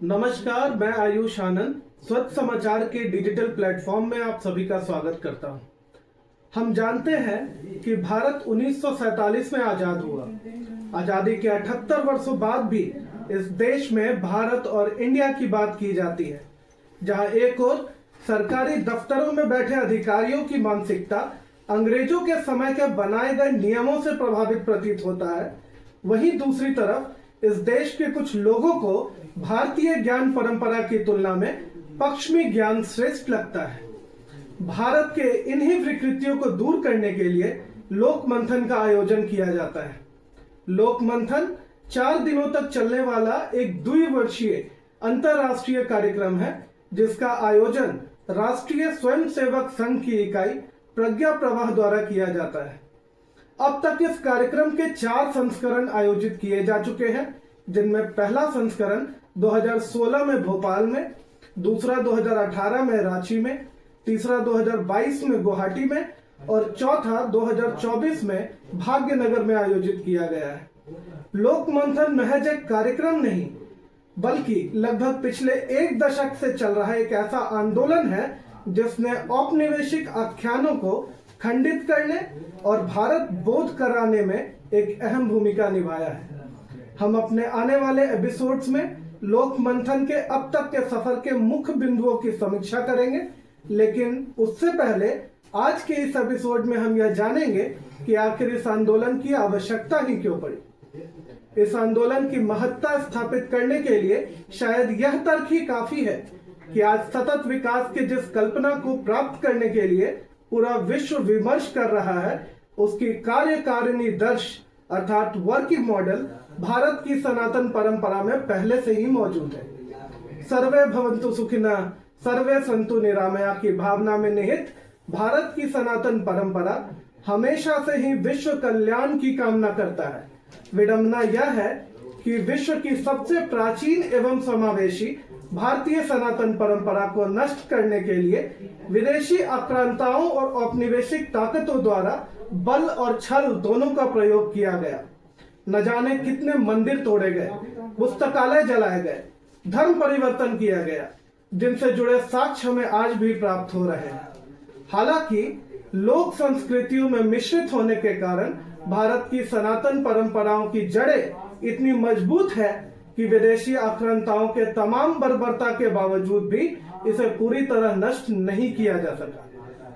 नमस्कार, मैं आयुष आनंद स्वच्छ समाचार के डिजिटल प्लेटफॉर्म में आप सभी का स्वागत करता हूं। हम जानते हैं कि भारत 1947 में आजाद हुआ। आजादी के 78 वर्षों बाद भी इस देश में भारत और इंडिया की बात की जाती है, जहां एक ओर सरकारी दफ्तरों में बैठे अधिकारियों की मानसिकता अंग्रेजों के समय के बनाए गए नियमों से प्रभावित प्रतीत होता है, वहीं दूसरी तरफ इस देश के कुछ लोगों को भारतीय ज्ञान परंपरा की तुलना में पश्चिमी ज्ञान श्रेष्ठ लगता है। भारत के इन्हीं विकृतियों को दूर करने के लिए लोक मंथन का आयोजन किया जाता है। लोक मंथन 4 दिनों तक चलने वाला एक द्विवर्षीय अंतरराष्ट्रीय कार्यक्रम है, जिसका आयोजन राष्ट्रीय स्वयंसेवक संघ की इकाई प्रज्ञा प्रवाह द्वारा किया जाता है। अब तक इस कार्यक्रम के 4 संस्करण आयोजित किए जा चुके हैं, जिनमें पहला संस्करण 2016 में भोपाल में, दूसरा 2018 में रांची में, तीसरा 2022 में गुवाहाटी में और चौथा 2024 में भाग्यनगर में आयोजित किया गया है। लोक मंथन महज एक कार्यक्रम नहीं, बल्कि लगभग पिछले 1 दशक से चल रहा एक ऐसा आंदोलन है जिसने औपनिवेशिक आख्यानों को खंडित करने और भारत बोध कराने में एक अहम भूमिका निभाया है। हम अपने आने वाले एपिसोड्स में लोक मंथन के अब तक के सफर के मुख्य बिंदुओं की समीक्षा करेंगे, लेकिन उससे पहले आज के इस एपिसोड में हम यह जानेंगे कि आखिर इस आंदोलन की आवश्यकता ही क्यों पड़ी। इस आंदोलन की महत्ता स्थापित करने के लिए शायद यह तर्क ही काफी है कि आज सतत विकास के जिस कल्पना को प्राप्त करने के लिए पूरा विश्व विमर्श कर रहा है, उसकी कार्यकारिणी दर्श अर्थात वर्किंग मॉडल भारत की सनातन परंपरा में पहले से ही मौजूद है। सर्वे भवन्तु सुखिनः, सर्वे सन्तु निरामया की भावना में निहित भारत की सनातन परंपरा हमेशा से ही विश्व कल्याण की कामना करता है। विडंबना यह है कि विश्व की सबसे प्राचीन एवं समावेशी भारतीय सनातन परंपरा को नष्ट करने के लिए विदेशी आक्रांताओं और औपनिवेशिक ताकतों द्वारा बल और छल दोनों का प्रयोग किया गया। न जाने कितने मंदिर तोड़े गए, पुस्तकालय जलाए गए, धर्म परिवर्तन किया गया, जिनसे जुड़े साक्ष्य हमें आज भी प्राप्त हो रहे हैं। हालांकि लोक संस्कृतियों में मिश्रित होने के कारण भारत की सनातन परंपराओं की जड़ें इतनी मजबूत है कि विदेशी आक्रांताओं के तमाम बर्बरता के बावजूद भी इसे पूरी तरह नष्ट नहीं किया जा सका।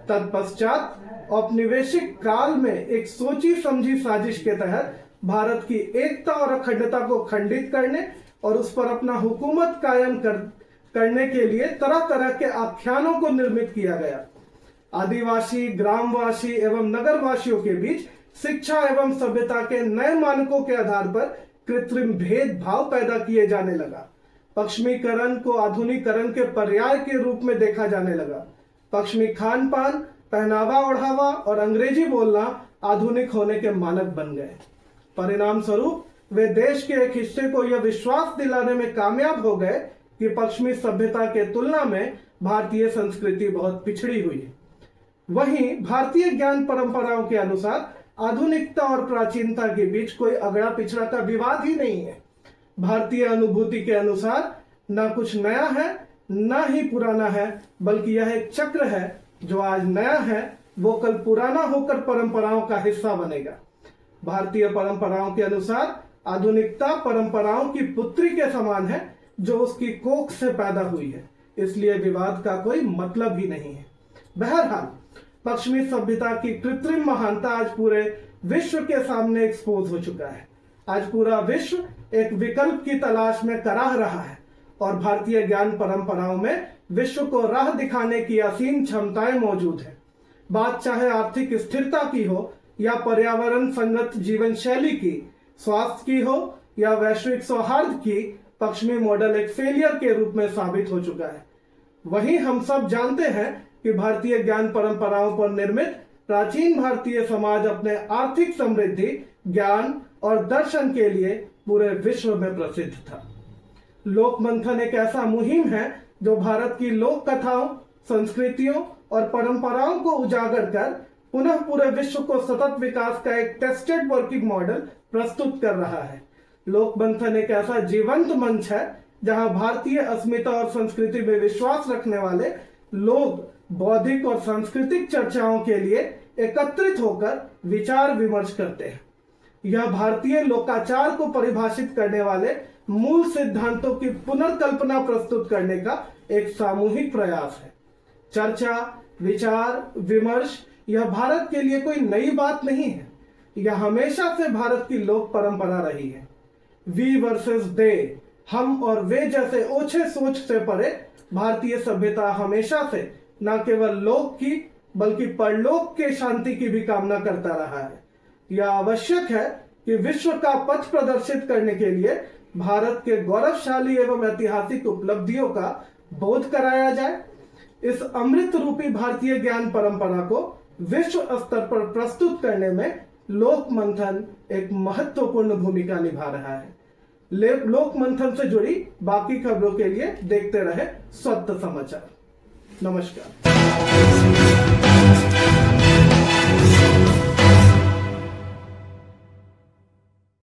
तत्पश्चात औपनिवेशिक काल में एक सोची समझी साजिश के तहत भारत की एकता और अखंडता को खंडित करने और उस पर अपना हुकूमत कायम करने के लिए तरह तरह के आख्यानों को निर्मित किया गया। आदिवासी, ग्रामवासी एवं नगरवासियों के बीच शिक्षा एवं सभ्यता के नए मानकों के आधार पर कृत्रिम भेदभाव पैदा किए जाने लगा। पश्चिमीकरण को आधुनिकीकरण के पर्याय के रूप में देखा जाने लगा। पश्चिमी खान पान, पहनावा ओढ़ावा और अंग्रेजी बोलना आधुनिक होने के मानक बन गए। परिणाम स्वरूप वे देश के एक हिस्से को यह विश्वास दिलाने में कामयाब हो गए कि पश्चिमी सभ्यता के तुलना में भारतीय संस्कृति बहुत पिछड़ी हुई है। वहीं भारतीय ज्ञान परंपराओं के अनुसार आधुनिकता और प्राचीनता के बीच कोई अगड़ा पिछड़ा का विवाद ही नहीं है। भारतीय अनुभूति के अनुसार न कुछ नया है न ही पुराना है, बल्कि यह एक चक्र है। जो आज नया है वो कल पुराना होकर परंपराओं का हिस्सा बनेगा। भारतीय परंपराओं के अनुसार आधुनिकता परंपराओं की पुत्री के समान है, जो उसकी कोख से पैदा हुई है, इसलिए विवाद का कोई मतलब ही नहीं है। बहरहाल पश्चिमी सभ्यता की कृत्रिम महानता आज पूरे विश्व के सामने एक्सपोज हो चुका है। आज पूरा विश्व एक विकल्प की तलाश में कराह रहा है और भारतीय ज्ञान परंपराओं में विश्व को राह दिखाने की असीम क्षमताएं मौजूद है। बात चाहे आर्थिक स्थिरता की हो या पर्यावरण संगत जीवन शैली की, स्वास्थ्य की हो या वैश्विक सौहार्द की, पश्चिमी मॉडल एक फेलियर के रूप में साबित हो चुका है। वहीं हम सब जानते हैं कि भारतीय ज्ञान परंपराओं पर निर्मित प्राचीन भारतीय समाज अपने आर्थिक समृद्धि, ज्ञान और दर्शन के लिए पूरे विश्व में प्रसिद्ध था। लोक मंथन एक ऐसा मुहिम है जो भारत की लोक कथाओं, संस्कृतियों और परंपराओं को उजागर कर पुनः पूरे विश्व को सतत विकास का एक टेस्टेड वर्किंग मॉडल प्रस्तुत कर रहा है। लोक मंथन एक ऐसा जीवंत मंच है जहां भारतीय अस्मिता और संस्कृति में विश्वास रखने वाले लोग बौद्धिक और सांस्कृतिक चर्चाओं के लिए एकत्रित होकर विचार विमर्श करते हैं। यह भारतीय लोकाचार को परिभाषित करने वाले मूल सिद्धांतों की पुनर्कल्पना प्रस्तुत करने का एक सामूहिक प्रयास है। चर्चा, विचार, विमर्श यह भारत के लिए कोई नई बात नहीं है। यह हमेशा से भारत की लोक परंपरा रही है। वी वर्सेस दे, हम और वे जैसे ओछे सोच से परे भारतीय सभ्यता हमेशा से न केवल लोक की बल्कि परलोक के शांति की भी कामना करता रहा है। यह आवश्यक है कि विश्व का पथ प्रदर्शित करने के लिए भारत के गौरवशाली एवं ऐतिहासिक उपलब्धियों का बोध कराया जाए। इस अमृत रूपी भारतीय ज्ञान परंपरा को विश्व स्तर पर प्रस्तुत करने में लोक मंथन एक महत्वपूर्ण भूमिका निभा रहा है। लोक मंथन से जुड़ी बाकी खबरों के लिए देखते रहे स्वत्त समाचार। नमस्कार।